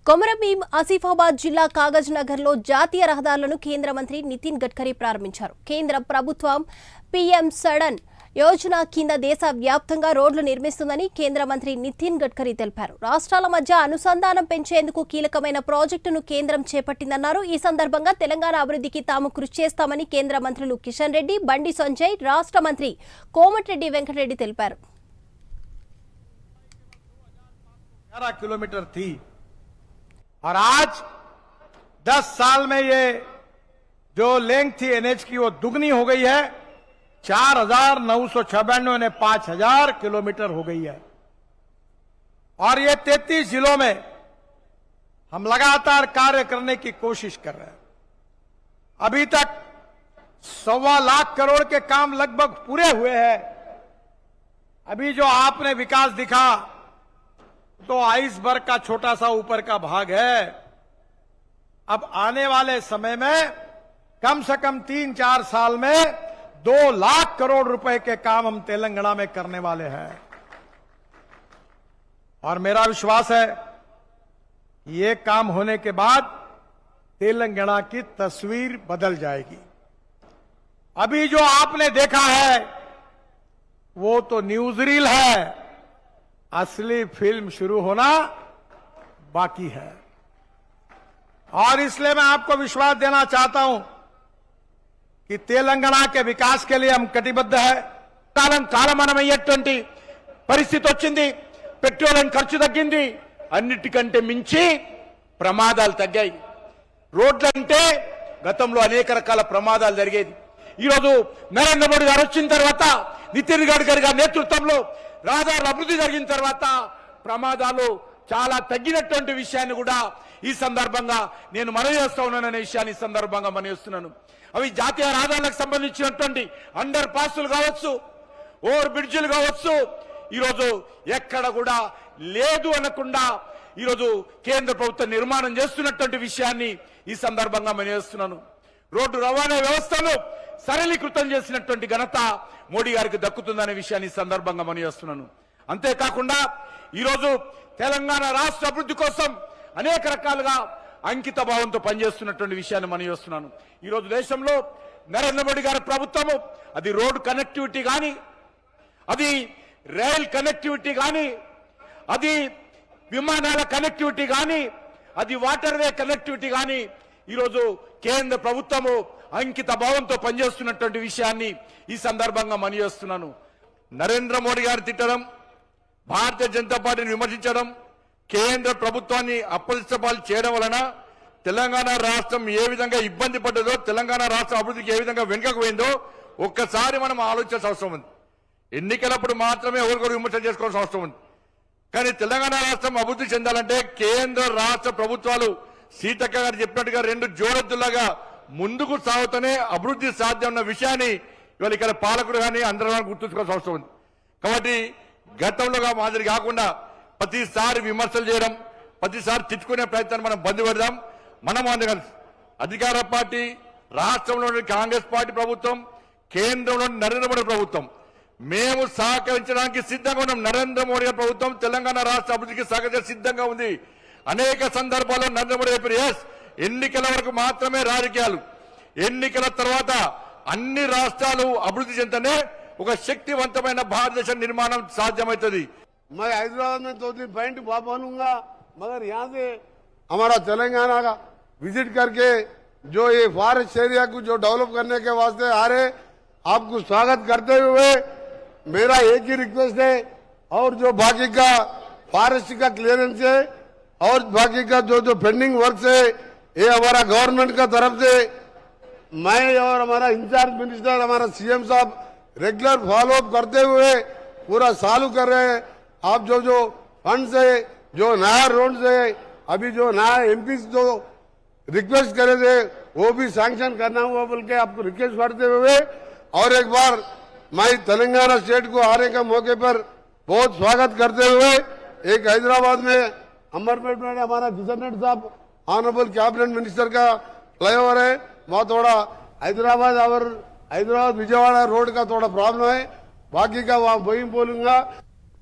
కొమరంభీం ఆసిఫాబాద్ జిల్లా కాగజ్ నగర్లో జాతీయ రహదారులను కేంద్ర మంత్రి నితిన్ గడ్కరీ ప్రారంభించారు. కేంద్ర ప్రభుత్వం పీఎం సడన్ యోజన కింద దేశవ్యాప్తంగా రోడ్లు నిర్మిస్తుందని కేంద్ర మంత్రి నితిన్ గడ్కరీ తెలిపారు. రాష్ట్రాల మధ్య అనుసంధానం పెంచేందుకు కీలకమైన ప్రాజెక్టును కేంద్రం చేపట్టిందన్నారు. ఈ సందర్భంగా తెలంగాణ అభివృద్ధికి తాము కృషి చేస్తామని కేంద్ర మంత్రులు కిషన్ రెడ్డి, బండి సంజయ్, రాష్ట్ర మంత్రి కోమటిరెడ్డి వెంకటరెడ్డి తెలిపారు. और आज 10 साल में ये जो लेंथ थी एनएच की वो दुगनी हो गई है। 4,996 ने 5,000 किलोमीटर हो गई है। और ये 33 जिलों में हम लगातार कार्य करने की कोशिश कर रहे हैं। अभी तक 1.25 लाख करोड़ के काम लगभग पूरे हुए हैं। अभी जो आपने विकास दिखा तो आइसबर्ग का छोटा सा ऊपर का भाग है। अब आने वाले समय में कम से कम 3-4 साल में 2 लाख करोड़ रुपए के काम हम तेलंगाना में करने वाले हैं। और मेरा विश्वास है ये काम होने के बाद तेलंगाना की तस्वीर बदल जाएगी। अभी जो आपने देखा है वो तो न्यूज रील है, असली फिल्म शुरू होना बाकी है। और इसलिए मैं आपको विश्वास देना चाहता हूं कि तेलंगाना के विकास के लिए हम कटिबद्ध है। కాలమానమయ్యేటువంటి పరిస్థితి వచ్చింది. పెట్రోల్ ఖర్చు తగ్గింది. అన్నిటికంటే మించి ప్రమాదాలు తగ్గాయి. రోడ్లంటే గతంలో అనేక రకాల ప్రమాదాలు జరిగేది. ఈరోజు నరేంద్ర మోడీ గారు వచ్చిన తర్వాత, నితిన్ గడ్కరీ గారి నేతృత్వంలో రహదారుల అభివృద్ధి జరిగిన తర్వాత ప్రమాదాలు చాలా తగ్గినటువంటి విషయాన్ని కూడా ఈ సందర్భంగా నేను మనవి చేస్తా ఉన్నాననే విషయాన్ని ఈ సందర్భంగా మనవి చేస్తున్నాను. అవి జాతీయ రహదారులకు సంబంధించినటువంటి అండర్ పాస్లు కావచ్చు, ఓవర్ బ్రిడ్జిలు కావచ్చు, ఈరోజు ఎక్కడ కూడా లేదు అనకుండా ఈరోజు కేంద్ర ప్రభుత్వం నిర్మాణం చేస్తున్నటువంటి విషయాన్ని ఈ సందర్భంగా మనవి చేస్తున్నాను. రోడ్డు రవాణా వ్యవస్థను సరళీకృతం చేసినటువంటి ఘనత మోడీ గారికి దక్కుతుందనే విషయాన్ని ఈ సందర్భంగా మనవి చేస్తున్నాను. అంతేకాకుండా ఈరోజు తెలంగాణ రాష్ట్ర అభివృద్ధి కోసం అనేక రకాలుగా అంకిత భావంతో పనిచేస్తున్నటువంటి విషయాన్ని మనవి చేస్తున్నాను. ఈరోజు దేశంలో నరేంద్ర మోడీ గారి ప్రభుత్వము అది రోడ్ కనెక్టివిటీ కానీ, అది రైల్ కనెక్టివిటీ కానీ, అది విమానాల కనెక్టివిటీ కానీ, అది వాటర్ వే కనెక్టివిటీ కానీ ఈరోజు కేంద్ర ప్రభుత్వము అంకిత భావంతో పనిచేస్తున్నటువంటి విషయాన్ని ఈ సందర్భంగా మనవి చేస్తున్నాను. నరేంద్ర మోడీ గారు తిట్టడం, భారతీయ జనతా పార్టీని విమర్శించడం, కేంద్ర ప్రభుత్వాన్ని అప్రతిష్టపాలు చేయడం వలన తెలంగాణ రాష్ట్రం ఏ విధంగా ఇబ్బంది పడ్డదో, తెలంగాణ రాష్ట్ర అభివృద్ధికి ఏ విధంగా వెనుకకు పోయిందో ఒక్కసారి మనం ఆలోచించాల్సిన అవసరం ఉంది. ఎన్నికలప్పుడు మాత్రమే ఎవరికొరు విమర్శ చేసుకోవాల్సిన అవసరం ఉంది. కానీ తెలంగాణ రాష్ట్రం అభివృద్ధి చెందాలంటే కేంద్ర రాష్ట్ర ప్రభుత్వాలు సీతక్క గారు చెప్పినట్టుగా 2 జోడెద్దులాగా ముందుకు సాగుతూనే అభివృద్ధి సాధ్యం ఉన్న విషయాన్ని ఇవాళ ఇక్కడ పాలకుడు కానీ అందరూ గుర్తుంచుకోవాల్సిన అవసరం ఉంది. కాబట్టి గతంలోగా మాదిరి కాకుండా ప్రతిసారి విమర్శలు చేయడం, ప్రతిసారి తిట్టుకునే ప్రయత్నాన్ని మనం బంద్ పెడదాం. మనం అందరం అధికార పార్టీ, రాష్ట్రంలోని కాంగ్రెస్ పార్టీ ప్రభుత్వం, కేంద్రంలోని నరేంద్ర మోడీ ప్రభుత్వం మేము సహకరించడానికి సిద్ధంగా ఉన్నాం. నరేంద్ర మోడీ ప్రభుత్వం తెలంగాణ రాష్ట్ర అభివృద్ధికి సహకరించ సిద్ధంగా ఉంది. అనేక సందర్భాల్లో నరేంద్ర మోడీ చెప్పారు, ఎన్నికల వరకు మాత్రమే రాజకీయాలు, ఎన్నికల తర్వాత అన్ని రాష్ట్రాలు అభివృద్ధి చెందనే ఒక శక్తివంతమైన భారతదేశ నిర్మాణం సాధ్యమవుతుంది. मैं हैदराबाद में 2-3 पॉइंट बनूंगा, मगर यहाँ से हमारा तेलंगाना का विजिट करके जो ये फॉरेस्ट एरिया को जो डेवलप करने के वास्ते आ रहे, आपको स्वागत करते हुए मेरा एक ही रिक्वेस्ट है, और जो बाकी का फॉरेस्ट का क्लियरेंस है और बाकी का जो पेंडिंग वर्क है, ये हमारा गवर्नमेंट का तरफ से मैं और हमारा इंचार्ज मिनिस्टर हमारा सीएम साहब रेगुलर फॉलो अप करते हुए पूरा चालू कर रहे हैं। आप जो फंड से, जो नया रोड से, अभी जो नया एमपी जो रिक्वेस्ट करे थे वो भी सैंक्शन करना हुआ बोल के आपको रिक्वेस्ट करते हुए, और एक बार मैं तेलंगाना स्टेट को आने के मौके पर बहुत स्वागत करते हुए, एक हैदराबाद में अमरपेट में हमारा किशन रेड्डी साहब ऑनरेबल कैबिनेट मिनिस्टर का फ्लाईओवर है, वहाँ थोड़ा हैदराबाद और हैदराबाद विजयवाड़ा रोड का थोड़ा प्रॉब्लम है, बाकी का वहाँ वही बोलूंगा।